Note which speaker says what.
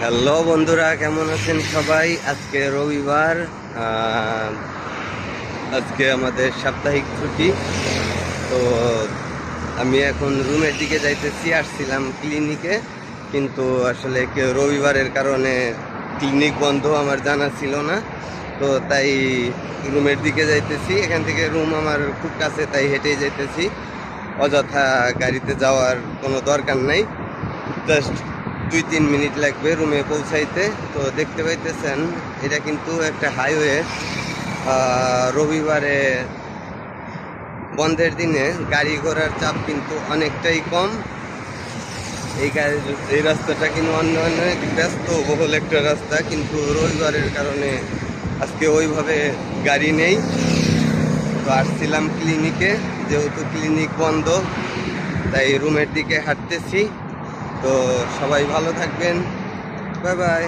Speaker 1: Hello বন্ধুরা, কেমন আছেন সবাই? আজকে রবিবার। আজকে আমাদের সাপ্তাহিক ছুটি। তো আমি এখন রুমের দিকে যাইতেছি, আসছিলাম ক্লিনিকে, কিন্তু আসলে রবিবারের কারণে ক্লিনিক বন্ধ আমার জানা ছিল না। তো তাই রুমের দিকে যাইতেছি। এখান থেকে রুম আমার খুব কাছে, তাই হেঁটেই যাইতেছি। অযথা গাড়িতে যাওয়ার কোনো দরকার নাই। জাস্ট 2-3 মিনিট লাগবে রুমে পৌঁছাইতে। তো দেখতে পাইতেছেন, এটা কিন্তু একটা হাইওয়ে। রবিবারে বন্ধের দিনে গাড়ি ঘোড়ার চাপ কিন্তু অনেকটাই কম। এই রাস্তাটা কিন্তু অনেক ব্যস্ত বহুল একটা রাস্তা, কিন্তু রবিবারের কারণে আজকে ওইভাবে গাড়ি নেই। তো আসছিলাম ক্লিনিকে, যেহেতু ক্লিনিক বন্ধ, তাই রুমের দিকে হাঁটতেছি। তো সবাই ভালো থাকবেন। Bye bye.